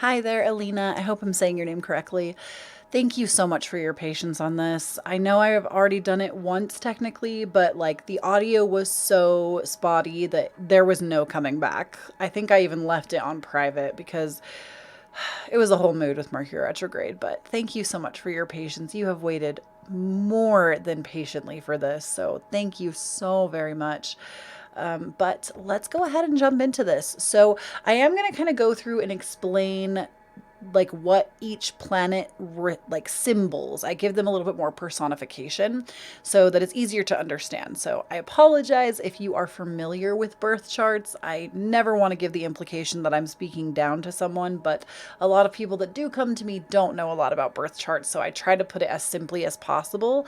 Hi there, Alina. I hope I'm saying your name correctly. Thank you so much for your patience on this. I know I have already done it once technically, but like the audio was so spotty that there was no coming back. I think I even left it on private because it was a whole mood with Mercury retrograde. But thank you so much for your patience. You have waited more than patiently for this. So thank you so very much. But let's go ahead and jump into this. So I am going to kind of go through and explain like what each planet like symbols. I give them a little bit more personification so that it's easier to understand. So I apologize if you are familiar with birth charts. I never want to give the implication that I'm speaking down to someone, but a lot of people that do come to me don't know a lot about birth charts. So I try to put it as simply as possible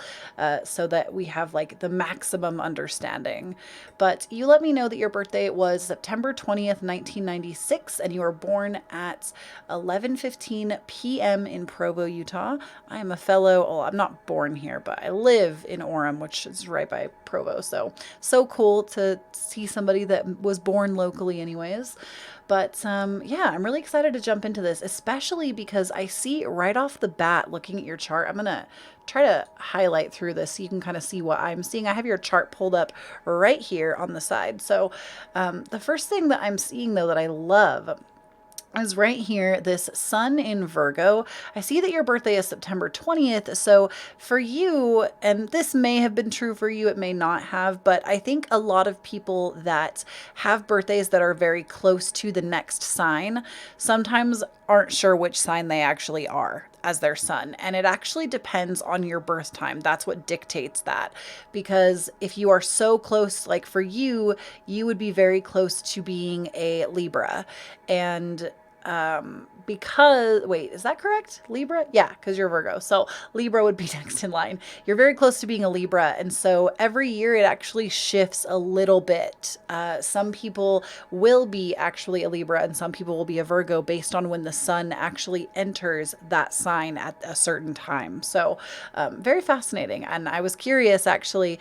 so that we have like the maximum understanding. But you let me know that your birthday was September 20th, 1996, and you were born at 11:15 p.m. in Provo, Utah. I am a fellow, well, I'm not born here, but I live in Orem, which is right by Provo. So cool to see somebody that was born locally anyways. But yeah, I'm really excited to jump into this, especially because I see right off the bat, looking at your chart, I'm going to try to highlight through this so you can kind of see what I'm seeing. I have your chart pulled up right here on the side. So the first thing that I'm seeing, though, that I love is right here, this sun in Virgo. I see that your birthday is September 20th. So for you, and this may have been true for you, it may not have, but I think a lot of people that have birthdays that are very close to the next sign sometimes aren't sure which sign they actually are as their sun. And it actually depends on your birth time. That's what dictates that. Because if you are so close, like for you, you would be very close to being a Libra. And because wait, is that correct? Libra? Yeah, because you're Virgo. So Libra would be next in line. You're very close to being a Libra. And so every year it actually shifts a little bit. Some people will be actually a Libra and some people will be a Virgo based on when the sun actually enters that sign at a certain time. So very fascinating. And I was curious actually.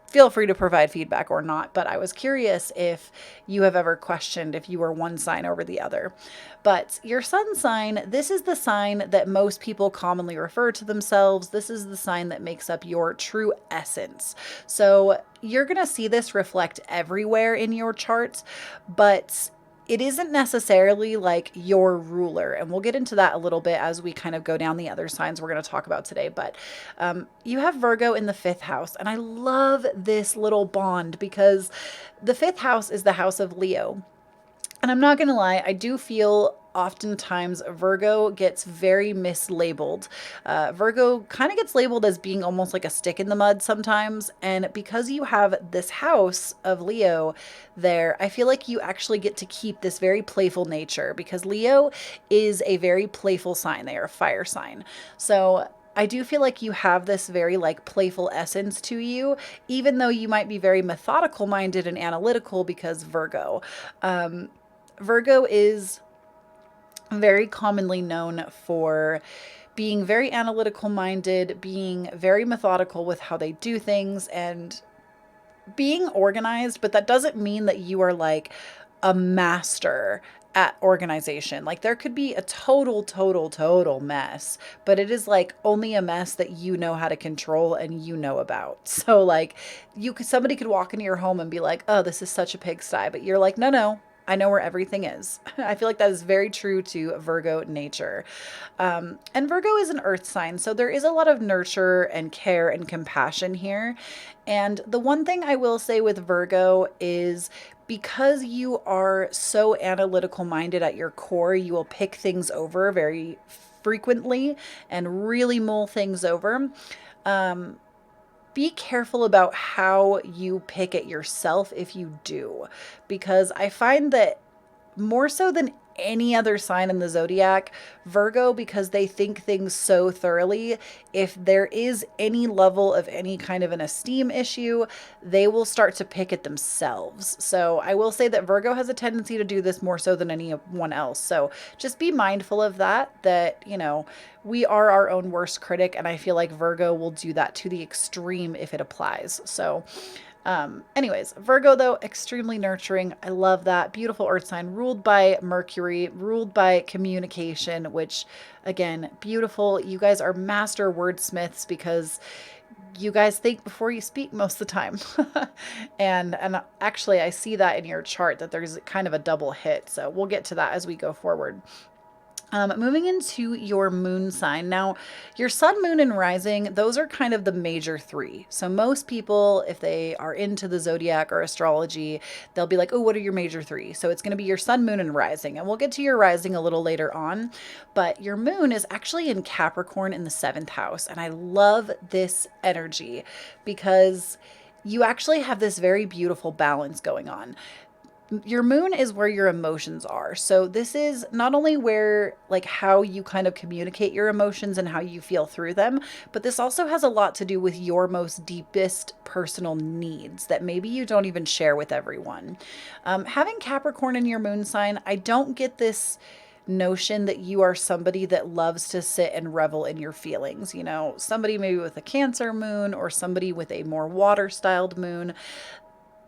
Feel free to provide feedback or not, but I was curious if you have ever questioned if you were one sign over the other. But your sun sign, this is the sign that most people commonly refer to themselves. This is the sign that makes up your true essence. So you're going to see this reflect everywhere in your charts, but it isn't necessarily like your ruler. And we'll get into that a little bit as we kind of go down the other signs we're going to talk about today. But you have Virgo in the fifth house. And I love this little bond because the fifth house is the house of Leo. And I'm not going to lie, I do feel oftentimes Virgo gets very mislabeled. Virgo kind of gets labeled as being almost like a stick in the mud sometimes. And because you have this house of Leo there, I feel like you actually get to keep this very playful nature because Leo is a very playful sign. They are a fire sign. So I do feel like you have this very like playful essence to you, even though you might be very methodical minded and analytical because Virgo. Virgo is very commonly known for being very analytical minded, being very methodical with how they do things, and being organized. But that doesn't mean that you are like a master at organization. Like there could be a total mess, but it is like only a mess that you know how to control and you know about. So like somebody could walk into your home and be like, "Oh, this is such a pigsty," but you're like, "No, I know where everything is." I feel like that is very true to Virgo nature. And Virgo is an earth sign, so there is a lot of nurture and care and compassion here. And the one thing I will say with Virgo is because you are so analytical minded at your core, you will pick things over very frequently and really mull things over. Um, be careful about how you pick it yourself if you do, because I find that more so than any other sign in the zodiac, Virgo, because they think things so thoroughly, if there is any level of any kind of an esteem issue, they will start to pick it themselves. So I will say that Virgo has a tendency to do this more so than anyone else. So just be mindful of that, we are our own worst critic. And I feel like Virgo will do that to the extreme if it applies. So Anyways, Virgo, though, extremely nurturing. I love that. Beautiful earth sign, ruled by Mercury, ruled by communication, which, again, beautiful. You guys are master wordsmiths because you guys think before you speak most of the time. And actually, I see that in your chart that there's kind of a double hit. So we'll get to that as we go forward. Moving into your moon sign. Now, your sun, moon, and rising, those are kind of the major three. So most people, if they are into the zodiac or astrology, they'll be like, oh, what are your major three? So it's going to be your sun, moon, and rising. And we'll get to your rising a little later on. But your moon is actually in Capricorn in the 7th house. And I love this energy because you actually have this very beautiful balance going on. Your moon is where your emotions are. So this is not only where, like, how you kind of communicate your emotions and how you feel through them, but this also has a lot to do with your most deepest personal needs that maybe you don't even share with everyone. Having Capricorn in your moon sign, I don't get this notion that you are somebody that loves to sit and revel in your feelings. You know, somebody maybe with a Cancer moon or somebody with a more water styled moon,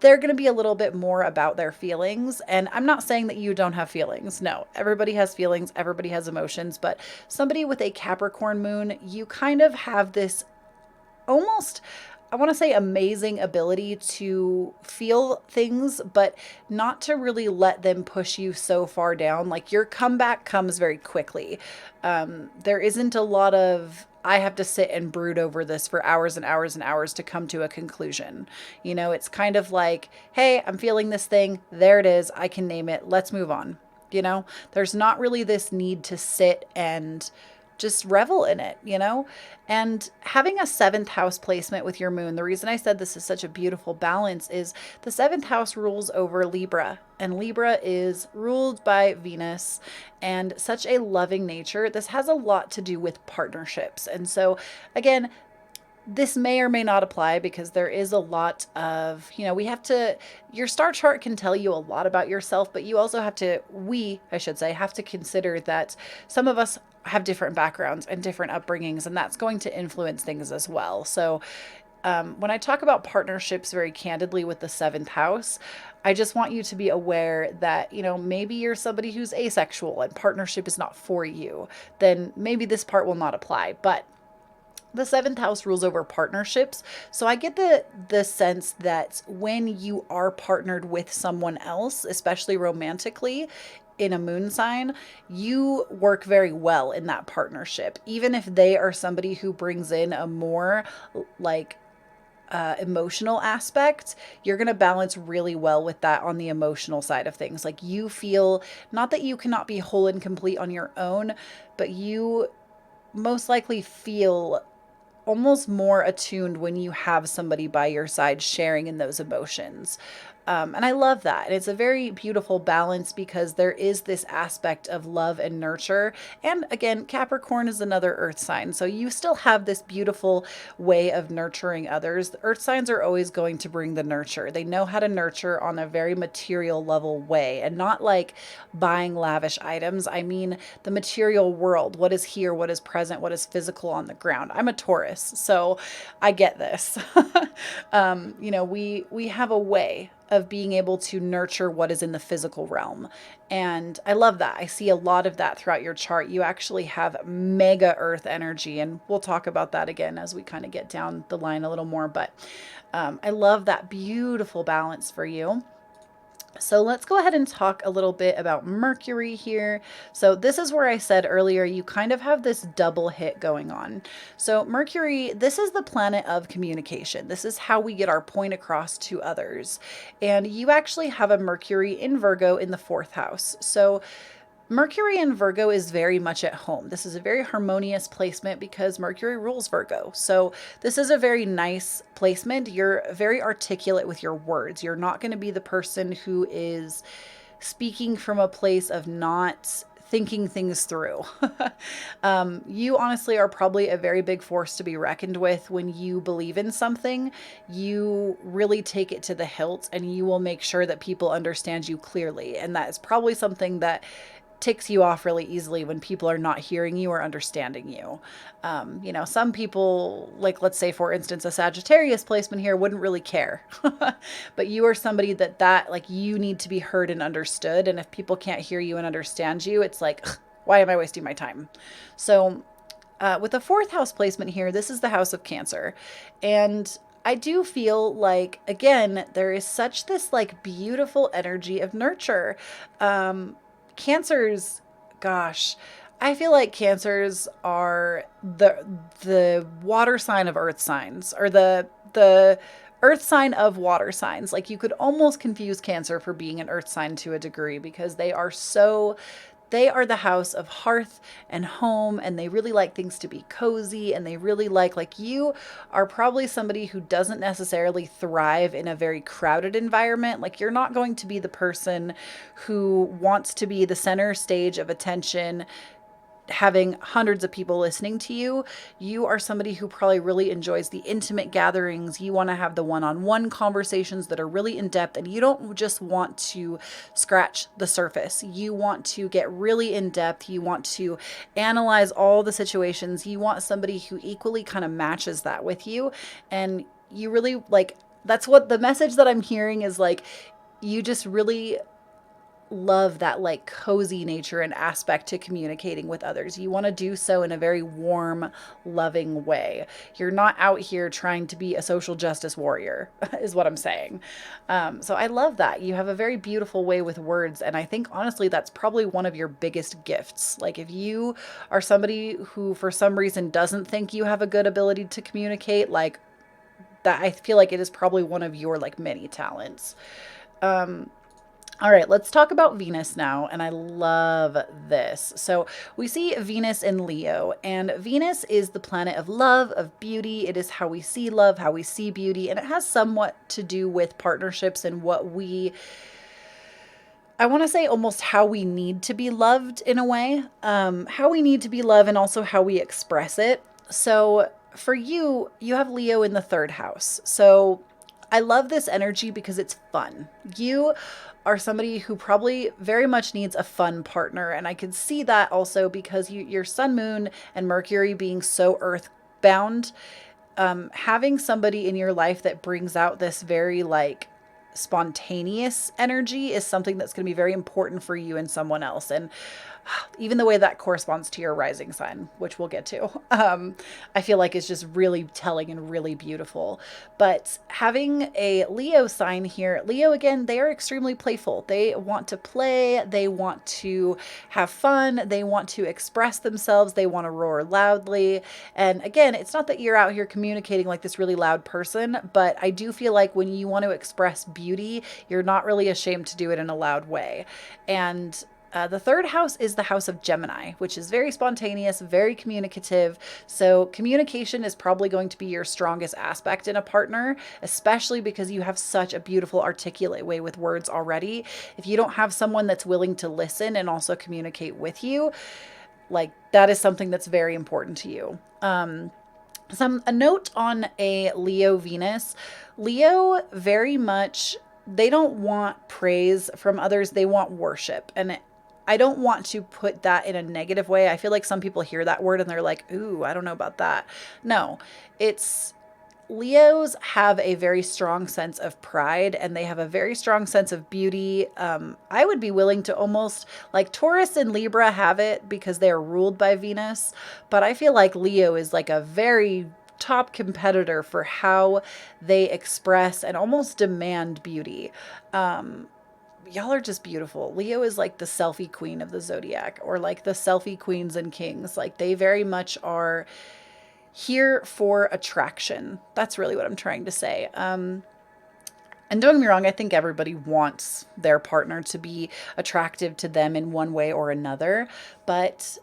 they're going to be a little bit more about their feelings. And I'm not saying that you don't have feelings. No, everybody has feelings, everybody has emotions. But somebody with a Capricorn moon, you kind of have this almost, I want to say, amazing ability to feel things, but not to really let them push you so far down. Like, your comeback comes very quickly. There isn't a lot of, I have to sit and brood over this for hours and hours and hours to come to a conclusion. You know, it's kind of like, hey, I'm feeling this thing. There it is. I can name it. Let's move on. You know, there's not really this need to sit and just revel in it, you know? And having a 7th house placement with your moon, the reason I said this is such a beautiful balance is the 7th house rules over Libra, and Libra is ruled by Venus and such a loving nature. This has a lot to do with partnerships. And so, again, this may or may not apply because there is a lot of, you know, we have to, your star chart can tell you a lot about yourself, but you also have to, I should say, have to consider that some of us have different backgrounds and different upbringings, and that's going to influence things as well. So when I talk about partnerships very candidly with the 7th house, I just want you to be aware that, you know, maybe you're somebody who's asexual and partnership is not for you, then maybe this part will not apply. But the 7th house rules over partnerships. So I get the sense that when you are partnered with someone else, especially romantically, in a moon sign, you work very well in that partnership. Even if they are somebody who brings in a more like emotional aspect, you're going to balance really well with that on the emotional side of things. Like, you feel, not that you cannot be whole and complete on your own, but you most likely feel almost more attuned when you have somebody by your side sharing in those emotions. And I love that. And it's a very beautiful balance because there is this aspect of love and nurture. And again, Capricorn is another earth sign. So you still have this beautiful way of nurturing others. The earth signs are always going to bring the nurture. They know how to nurture on a very material level way, and not like buying lavish items. I mean, the material world, what is here, what is present, what is physical on the ground. I'm a Taurus, so I get this. You know, we have a way of being able to nurture what is in the physical realm. And I love that. I see a lot of that throughout your chart. You actually have mega earth energy, and we'll talk about that again as we kind of get down the line a little more. But I love that beautiful balance for you. So let's go ahead and talk a little bit about Mercury here. So this is where I said earlier, you kind of have this double hit going on. So Mercury, this is the planet of communication. This is how we get our point across to others. And you actually have a Mercury in Virgo in the 4th house. So Mercury in Virgo is very much at home. This is a very harmonious placement because Mercury rules Virgo. So this is a very nice placement. You're very articulate with your words. You're not going to be the person who is speaking from a place of not thinking things through. You honestly are probably a very big force to be reckoned with. When you believe in something, you really take it to the hilt, and you will make sure that people understand you clearly. And that is probably something that ticks you off really easily when people are not hearing you or understanding you. Some people, like let's say for instance, a Sagittarius placement here wouldn't really care, but you are somebody that like you need to be heard and understood. And if people can't hear you and understand you, it's like, why am I wasting my time? So with the fourth house placement here, this is the house of Cancer. And I do feel like, again, there is such this like beautiful energy of nurture. Cancers, gosh, I feel like cancers are the water sign of earth signs, or the earth sign of water signs. Like you could almost confuse Cancer for being an earth sign to a degree, because they are the house of hearth and home, and they really like things to be cozy, and they really like you are probably somebody who doesn't necessarily thrive in a very crowded environment. Like you're not going to be the person who wants to be the center stage of attention, having hundreds of people listening to you. You are somebody who probably really enjoys the intimate gatherings. You want to have the one-on-one conversations that are really in depth, and you don't just want to scratch the surface. You want to get really in depth. You want to analyze all the situations. You want somebody who equally kind of matches that with you. And you really like, that's what the message that I'm hearing is, like, you just really love that like cozy nature and aspect to communicating with others. You want to do so in a very warm, loving way. You're not out here trying to be a social justice warrior, is what I'm saying. So I love that. You have a very beautiful way with words. And I think honestly, that's probably one of your biggest gifts. Like if you are somebody who for some reason doesn't think you have a good ability to communicate, like that, I feel like it is probably one of your like many talents. All right, let's talk about Venus now. And I love this. So we see Venus in Leo, and Venus is the planet of love, of beauty. It is how we see love, how we see beauty. And it has somewhat to do with partnerships and I want to say almost how we need to be loved in a way, how we need to be loved, and also how we express it. So for you, you have Leo in the third house. So I love this energy because it's fun. You are somebody who probably very much needs a fun partner. And I could see that also because your sun, moon, and Mercury being so earthbound, having somebody in your life that brings out this very like spontaneous energy is something that's going to be very important for you and someone else. And even the way that corresponds to your rising sign, which we'll get to, I feel like is just really telling and really beautiful. But having a Leo sign here, Leo, again, they are extremely playful. They want to play. They want to have fun. They want to express themselves. They want to roar loudly. And again, it's not that you're out here communicating like this really loud person, but I do feel like when you want to express beauty, you're not really ashamed to do it in a loud way. And the third house is the house of Gemini, which is very spontaneous, very communicative. So communication is probably going to be your strongest aspect in a partner, especially because you have such a beautiful, articulate way with words already. If you don't have someone that's willing to listen and also communicate with you, like that is something that's very important to you. A note on a Leo Venus. Leo very much, they don't want praise from others. They want worship. And I don't want to put that in a negative way. I feel like some people hear that word and they're like, ooh, I don't know about that. No, it's Leos have a very strong sense of pride, and they have a very strong sense of beauty. I would be willing to almost, like Taurus and Libra have it because they're ruled by Venus, but I feel like Leo is like a very top competitor for how they express and almost demand beauty. Y'all are just beautiful. Leo is like the selfie queen of the zodiac, or like the selfie queens and kings. Like they very much are here for attraction. That's really what I'm trying to say. And don't get me wrong, I think everybody wants their partner to be attractive to them in one way or another. But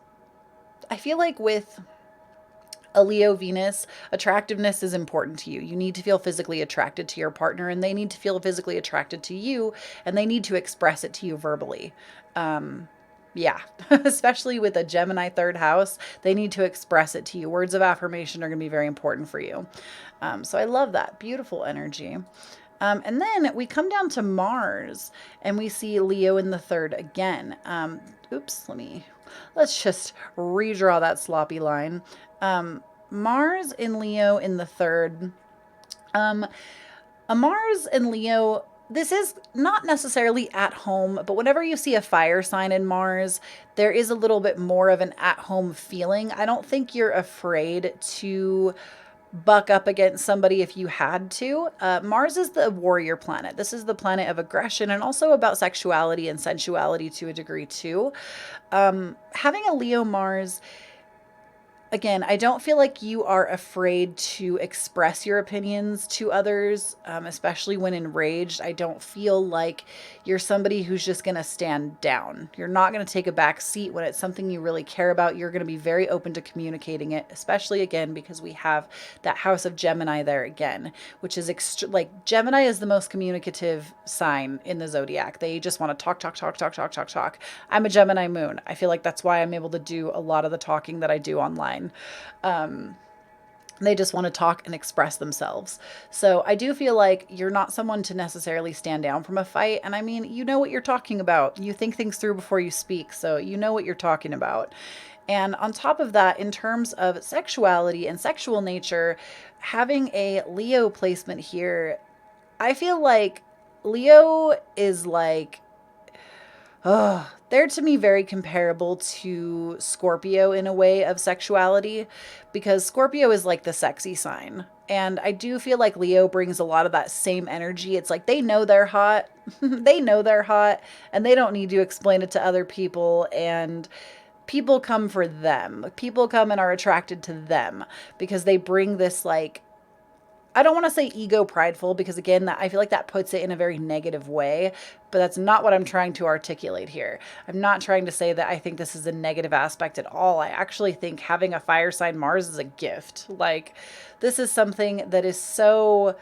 I feel like with a Leo Venus, attractiveness is important to you. You need to feel physically attracted to your partner, and they need to feel physically attracted to you, and they need to express it to you verbally. Yeah, especially with a Gemini third house, they need to express it to you. Words of affirmation are going to be very important for you. So I love that. Beautiful energy. And then we come down to Mars and we see Leo in the third again. Oops, let's just redraw that sloppy line. Mars in Leo in the third. Um, a Mars in Leo, this is not necessarily at home, but whenever you see a fire sign in Mars, there is a little bit more of an at home feeling. I don't think you're afraid to buck up against somebody if you had to. Mars is the warrior planet. This is the planet of aggression and also about sexuality and sensuality to a degree too. Having a Leo Mars, again, I don't feel like you are afraid to express your opinions to others, especially when enraged. I don't feel like you're somebody who's just going to stand down. You're not going to take a back seat when it's something you really care about. You're going to be very open to communicating it, especially again, because we have that house of Gemini there again, which is like Gemini is the most communicative sign in the zodiac. They just want to talk, talk, talk, talk, talk, talk, talk. I'm a Gemini moon. I feel like that's why I'm able to do a lot of the talking that I do online. They just want to talk and express themselves. So I do feel like you're not someone to necessarily stand down from a fight. And I mean, you know what you're talking about. You think things through before you speak. So you know what you're talking about. And on top of that, in terms of sexuality and sexual nature, having a Leo placement here, I feel like Leo is like, oh, they're to me very comparable to Scorpio in a way of sexuality, because Scorpio is like the sexy sign. And I do feel like Leo brings a lot of that same energy. It's like they know they're hot. They know they're hot and they don't need to explain it to other people. And people come for them. People come and are attracted to them because they bring this, like, I don't want to say ego prideful, because again, that I feel like that puts it in a very negative way, but that's not what I'm trying to articulate here. I'm not trying to say that I think this is a negative aspect at all. I actually think having a fire sign Mars is a gift. Like, this is something that is so,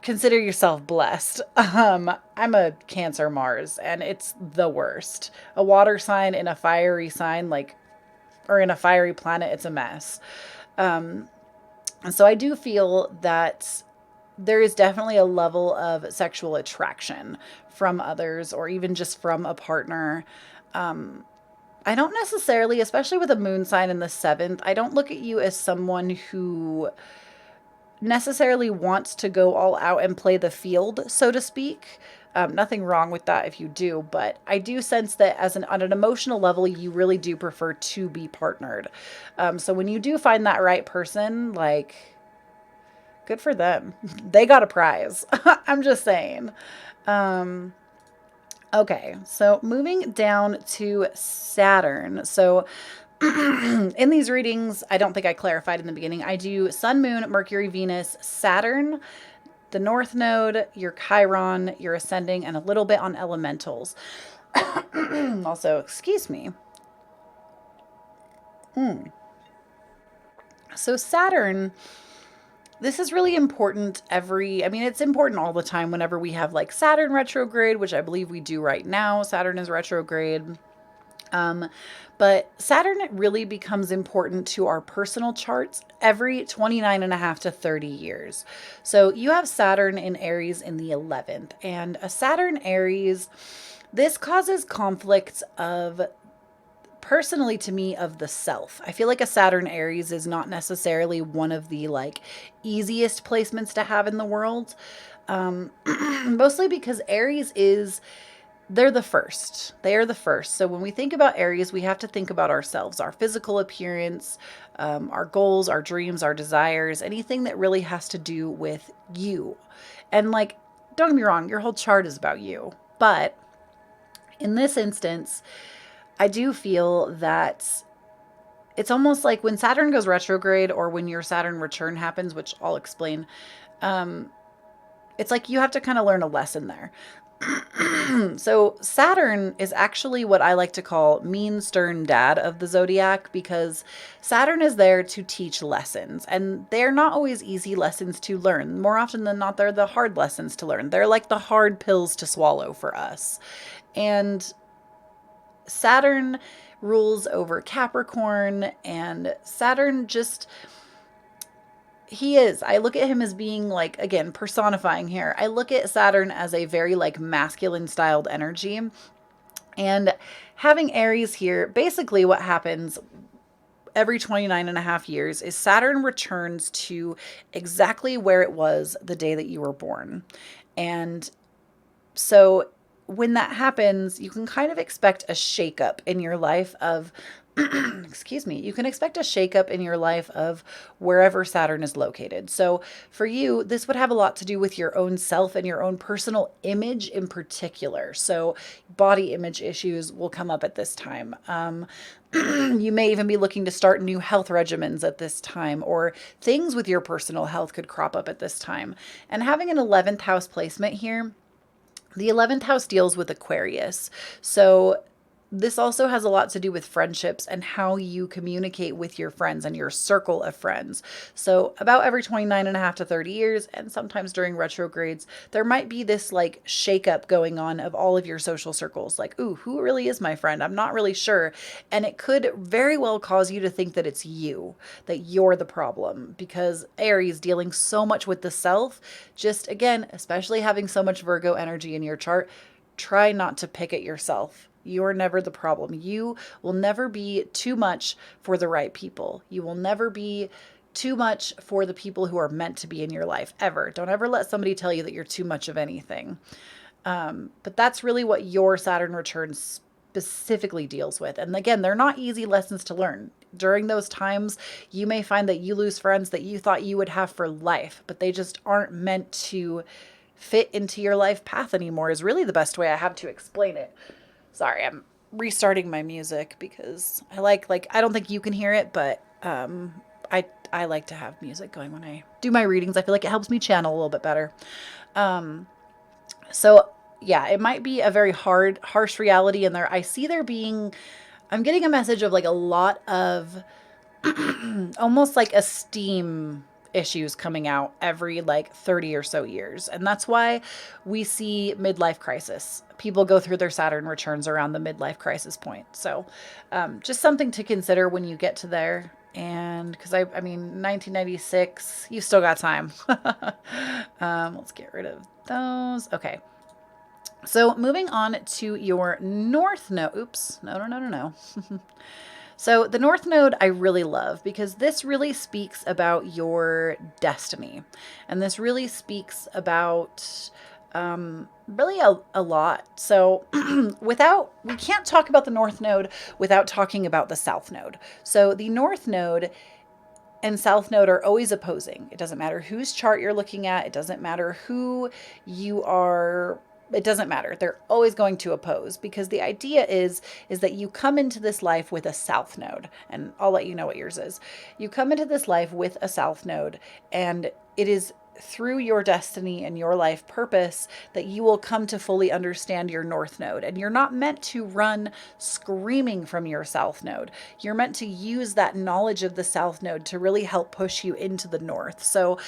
consider yourself blessed. I'm a Cancer Mars and it's the worst. A water sign in a fiery sign, like, or in a fiery planet, it's a mess. And so I do feel that there is definitely a level of sexual attraction from others or even just from a partner. I don't necessarily, especially with a moon sign in the seventh, I don't look at you as someone who necessarily wants to go all out and play the field, so to speak. Nothing wrong with that if you do, but I do sense that on an emotional level, you really do prefer to be partnered. So when you do find that right person, like, good for them. They got a prize. I'm just saying. Okay, so moving down to Saturn. So in these readings, I don't think I clarified in the beginning. I do Sun, Moon, Mercury, Venus, Saturn, the North Node, your Chiron, your Ascending, and a little bit on elementals. Also, excuse me. So Saturn, this is really important it's important all the time whenever we have like Saturn retrograde, which I believe we do right now. Saturn is retrograde. But Saturn really becomes important to our personal charts every 29.5 to 30 years. So you have Saturn in Aries in the 11th, and a Saturn Aries, this causes conflicts of, personally to me, of the self. I feel like a Saturn Aries is not necessarily one of the like easiest placements to have in the world. Mostly because Aries is, they're the first. They are the first. So when we think about Aries, we have to think about ourselves, our physical appearance, our goals, our dreams, our desires, anything that really has to do with you. And like, don't get me wrong, your whole chart is about you. But in this instance, I do feel that it's almost like when Saturn goes retrograde or when your Saturn return happens, which I'll explain, it's like you have to kind of learn a lesson there. So Saturn is actually what I like to call mean, stern dad of the zodiac, because Saturn is there to teach lessons, and they're not always easy lessons to learn. More often than not, they're the hard lessons to learn. They're like the hard pills to swallow for us. And Saturn rules over Capricorn, and Saturn just, He is. I look at him as being like, again, personifying here. I look at Saturn as a very like masculine styled energy. And having Aries here, basically what happens every 29 and a half years is Saturn returns to exactly where it was the day that you were born. And so when that happens, you can kind of expect a shakeup in your life of, excuse me, you can expect a shakeup in your life of wherever Saturn is located. So for you, this would have a lot to do with your own self and your own personal image in particular. So body image issues will come up at this time. You may even be looking to start new health regimens at this time, or things with your personal health could crop up at this time. And having an 11th house placement here, the 11th house deals with Aquarius. So this also has a lot to do with friendships and how you communicate with your friends and your circle of friends. So about every 29 and a half to 30 years, and sometimes during retrogrades, there might be this like shakeup going on of all of your social circles. Like, ooh, who really is my friend? I'm not really sure. And it could very well cause you to think that it's you, that you're the problem, because Aries dealing so much with the self, just again, especially having so much Virgo energy in your chart, try not to pick at yourself. You're never the problem. You will never be too much for the right people. You will never be too much for the people who are meant to be in your life, ever. Don't ever let somebody tell you that you're too much of anything. But that's really what your Saturn return specifically deals with. And again, they're not easy lessons to learn. During those times, you may find that you lose friends that you thought you would have for life, but they just aren't meant to fit into your life path anymore, is really the best way I have to explain it. Sorry, I'm restarting my music because I don't think you can hear it, but I like to have music going when I do my readings. I feel like it helps me channel a little bit better. So yeah, it might be a very harsh reality in there. I'm getting a message of like a lot of almost like esteem issues coming out every like 30 or so years. And that's why we see midlife crisis. People go through their Saturn returns around the midlife crisis point. So just something to consider when you get to there. And because I mean, 1996, you still got time. Let's get rid of those. Okay. So moving on to your North Node. Oops. No. So the North Node I really love because this really speaks about your destiny. And this really speaks about really a lot. So we can't talk about the North Node without talking about the South Node. So the North Node and South Node are always opposing. It doesn't matter whose chart you're looking at. It doesn't matter who you are. It doesn't matter. They're always going to oppose because the idea is that you come into this life with a South Node, and I'll let you know what yours is. You come into this life with a South Node, and it is through your destiny and your life purpose that you will come to fully understand your North Node. And you're not meant to run screaming from your South Node. You're meant to use that knowledge of the South Node to really help push you into the North. So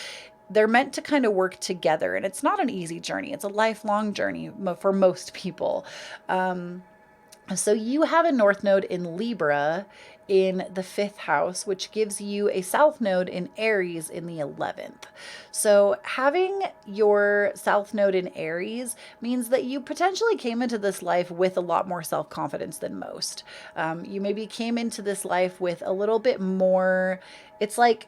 they're meant to kind of work together, and it's not an easy journey. It's a lifelong journey for most people. So you have a North Node in Libra in the 5th house, which gives you a South Node in Aries in the 11th. So having your South Node in Aries means that you potentially came into this life with a lot more self-confidence than most. You maybe came into this life with a little bit more, it's like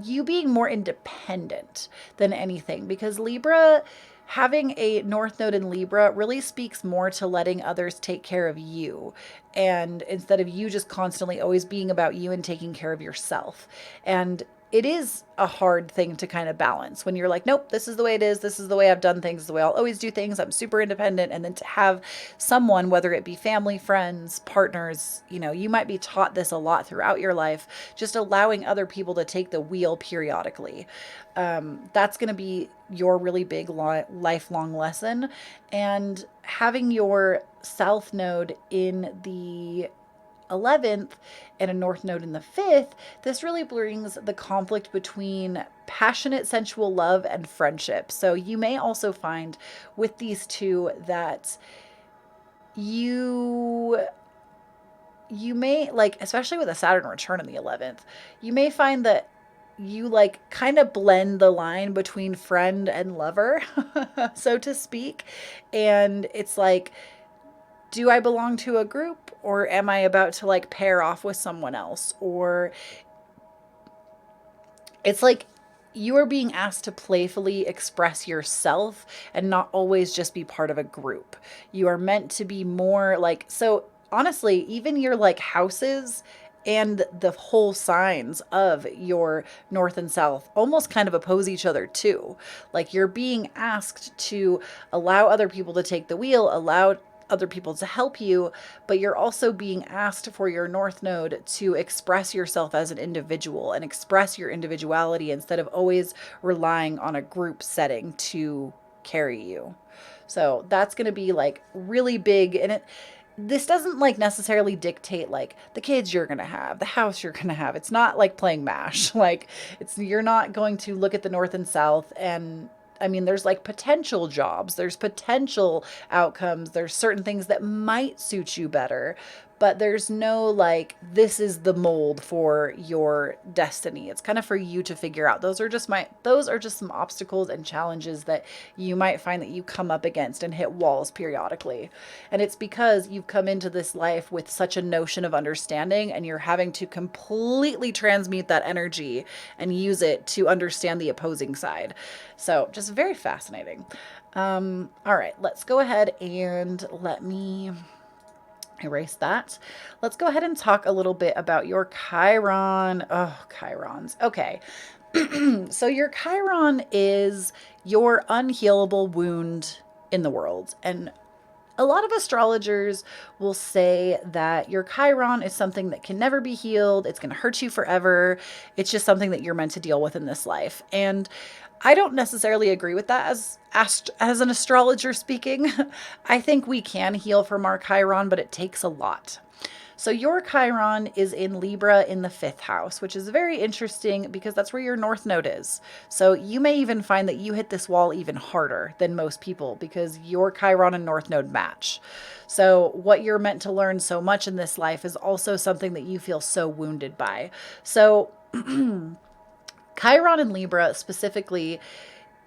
you being more independent than anything, because Libra, having a North Node in Libra really speaks more to letting others take care of you, and instead of you just constantly always being about you and taking care of yourself. And it is a hard thing to kind of balance when you're like, nope, this is the way it is. This is the way I've done things, the way I'll always do things. I'm super independent. And then to have someone, whether it be family, friends, partners, you might be taught this a lot throughout your life, just allowing other people to take the wheel periodically. That's going to be your really big lifelong lesson. And having your South Node in the 11th and a North Node in the 5th, this really brings the conflict between passionate sensual love and friendship. So you may also find with these two that you may, like, especially with a Saturn return in the 11th, you may find that you like kind of blend the line between friend and lover, so to speak. And it's like, do I belong to a group, or am I about to like pair off with someone else? Or it's like you are being asked to playfully express yourself and not always just be part of a group. You are meant to be more like, so honestly, even your like houses and the whole signs of your north and south almost kind of oppose each other too. Like you're being asked to allow other people to take the wheel, allow other people to help you, but you're also being asked for your North Node to express yourself as an individual and express your individuality instead of always relying on a group setting to carry you. So that's going to be like really big. And this doesn't like necessarily dictate like the kids you're going to have, the house you're going to have. It's not like playing MASH. Like you're not going to look at the North and South and I mean, there's like potential jobs, there's potential outcomes, there's certain things that might suit you better, but there's no like, this is the mold for your destiny. It's kind of for you to figure out. Those are just some obstacles and challenges that you might find that you come up against and hit walls periodically. And it's because you've come into this life with such a notion of understanding and you're having to completely transmute that energy and use it to understand the opposing side. So just very fascinating. All right, let's go ahead and let me erase that. Let's go ahead and talk a little bit about your Chiron. Oh, Chirons. Okay. So your Chiron is your unhealable wound in the world. And a lot of astrologers will say that your Chiron is something that can never be healed. It's going to hurt you forever. It's just something that you're meant to deal with in this life. And I don't necessarily agree with that as an astrologer speaking. I think we can heal from our Chiron, but it takes a lot. So your Chiron is in Libra in the 5th house, which is very interesting because that's where your North Node is. So you may even find that you hit this wall even harder than most people because your Chiron and North Node match. So what you're meant to learn so much in this life is also something that you feel so wounded by. So Chiron and Libra specifically,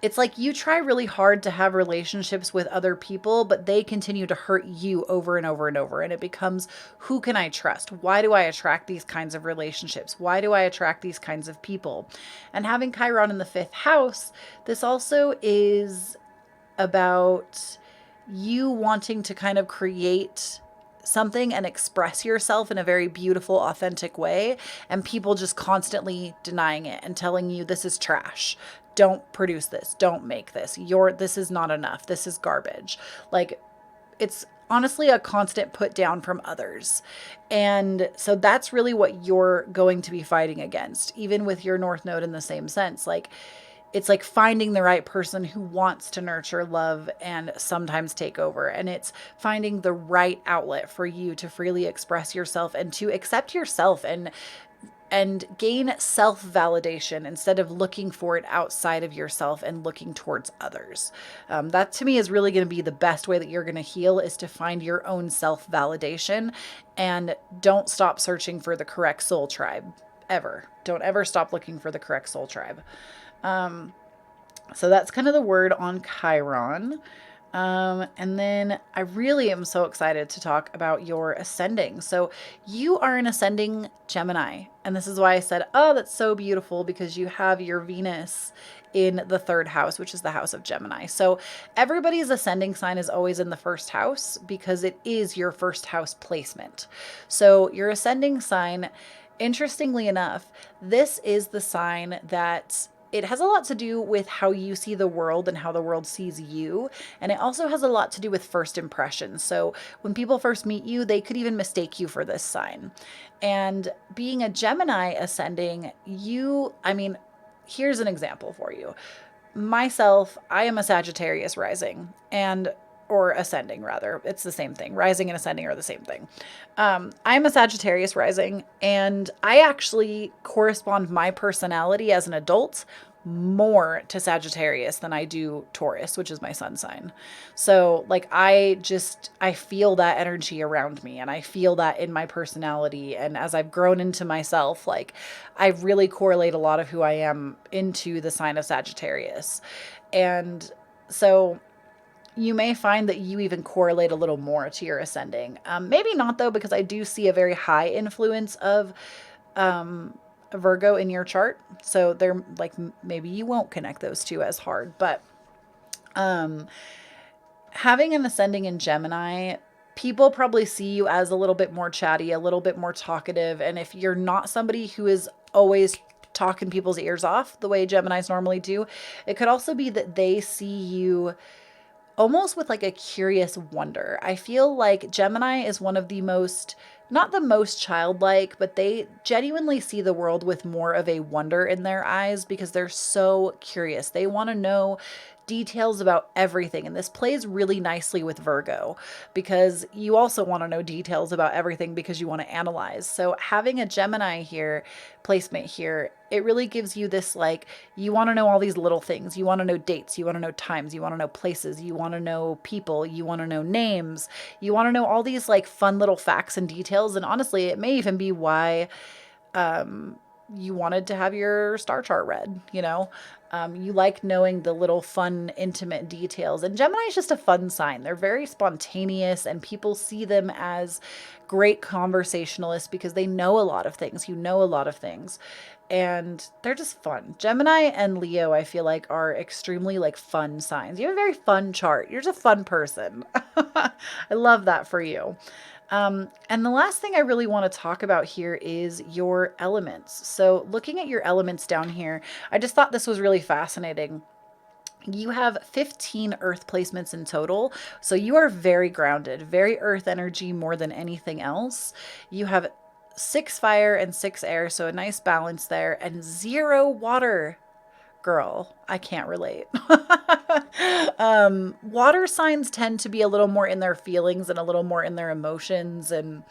it's like you try really hard to have relationships with other people, but they continue to hurt you over and over and over. And it becomes, who can I trust? Why do I attract these kinds of relationships? Why do I attract these kinds of people? And having Chiron in the 5th house, this also is about you wanting to kind of create something and express yourself in a very beautiful, authentic way, and people just constantly denying it and telling you this is trash. Don't produce this. Don't make this. This is not enough. This is garbage. Like, it's honestly a constant put down from others. And so that's really what you're going to be fighting against, even with your North Node in the same sense. Like, it's like finding the right person who wants to nurture, love, and sometimes take over. And it's finding the right outlet for you to freely express yourself and to accept yourself and gain self-validation instead of looking for it outside of yourself and looking towards others. That to me is really going to be the best way that you're going to heal, is to find your own self-validation, and don't stop searching for the correct soul tribe ever. Don't ever stop looking for the correct soul tribe. So that's kind of the word on Chiron. And then I really am so excited to talk about your ascending. So you are an ascending Gemini. And this is why I said, oh, that's so beautiful, because you have your Venus in the 3rd house, which is the house of Gemini. So everybody's ascending sign is always in the 1st house because it is your 1st house placement. So your ascending sign, interestingly enough, this is the sign that it has a lot to do with how you see the world and how the world sees you. And it also has a lot to do with first impressions. So when people first meet you, they could even mistake you for this sign. And being a Gemini ascending, here's an example for you. Myself, I am a Sagittarius rising, or ascending rather. It's the same thing. Rising and ascending are the same thing. I'm a Sagittarius rising, and I actually correspond my personality as an adult more to Sagittarius than I do Taurus, which is my sun sign. So like I feel that energy around me, and I feel that in my personality, and as I've grown into myself, like I really correlate a lot of who I am into the sign of Sagittarius. And so you may find that you even correlate a little more to your ascending. Maybe not though, because I do see a very high influence of Virgo in your chart. So they're like, maybe you won't connect those two as hard, but having an ascending in Gemini, people probably see you as a little bit more chatty, a little bit more talkative. And if you're not somebody who is always talking people's ears off the way Geminis normally do, it could also be that they see you almost with like a curious wonder. I feel like Gemini is one of the most, not the most childlike, but they genuinely see the world with more of a wonder in their eyes because they're so curious. They want to know details about everything. And this plays really nicely with Virgo because you also want to know details about everything because you want to analyze. So having a Gemini here, placement here, it really gives you this, like, you want to know all these little things. You want to know dates. You want to know times. You want to know places. You want to know people. You want to know names. You want to know all these like fun little facts and details. And honestly, it may even be why you wanted to have your star chart read, you know? You like knowing the little fun, intimate details. And Gemini is just a fun sign. They're very spontaneous, and people see them as great conversationalists because they know a lot of things. You know a lot of things. And they're just fun. Gemini and Leo, I feel like, are extremely like fun signs. You have a very fun chart. You're just a fun person. I love that for you. And the last thing I really want to talk about here is your elements. So looking at your elements down here, I just thought this was really fascinating. You have 15 earth placements in total. So you are very grounded, very earth energy more than anything else. You have 6 fire and 6 air. So a nice balance there, and 0 water. Girl, I can't relate. Water signs tend to be a little more in their feelings and a little more in their emotions and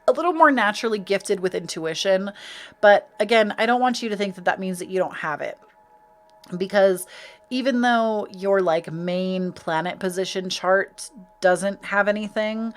a little more naturally gifted with intuition. But again, I don't want you to think that that means that you don't have it, because even though your like main planet position chart doesn't have anything,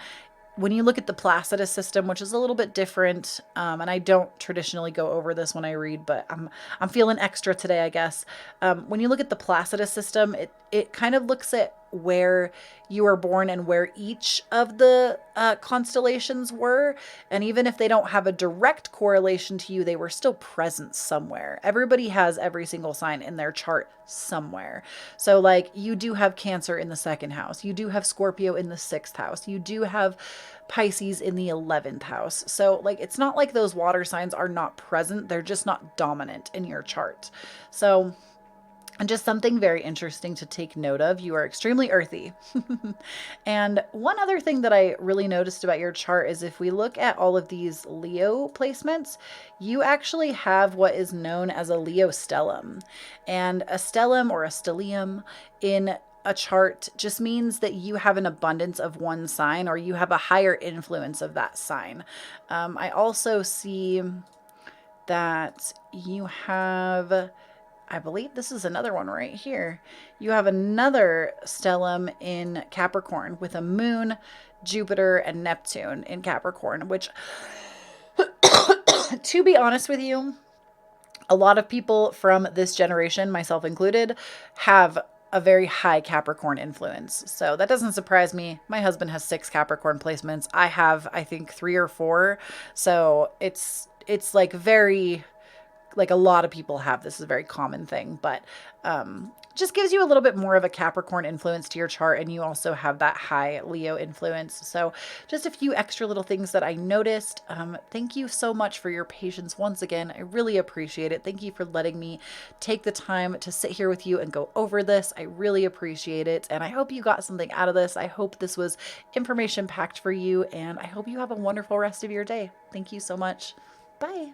when you look at the Placidus system, which is a little bit different, and I don't traditionally go over this when I read, but I'm feeling extra today, I guess. When you look at the Placidus system, it kind of looks at where you were born and where each of the constellations were. And even if they don't have a direct correlation to you, they were still present somewhere. Everybody has every single sign in their chart somewhere. So like you do have Cancer in the 2nd house. You do have Scorpio in the 6th house. You do have Pisces in the 11th house. So like, it's not like those water signs are not present. They're just not dominant in your chart. So, and just something very interesting to take note of. You are extremely earthy. And one other thing that I really noticed about your chart is if we look at all of these Leo placements, you actually have what is known as a Leo stellium. And a stellium or a stellium in a chart just means that you have an abundance of one sign, or you have a higher influence of that sign. I also see that you have, I believe this is another one right here. You have another stellium in Capricorn with a moon, Jupiter, and Neptune in Capricorn, which, to be honest with you, a lot of people from this generation, myself included, have a very high Capricorn influence. So that doesn't surprise me. My husband has 6 Capricorn placements. I have, I think, 3 or 4. So it's like very, like a lot of people have this, is a very common thing, but just gives you a little bit more of a Capricorn influence to your chart, and you also have that high Leo influence. So just a few extra little things that I noticed. Thank you so much for your patience once again. I really appreciate it. Thank you for letting me take the time to sit here with you and go over this. I really appreciate it, and I hope you got something out of this. I hope this was information packed for you, and I hope you have a wonderful rest of your day. Thank you so much. Bye.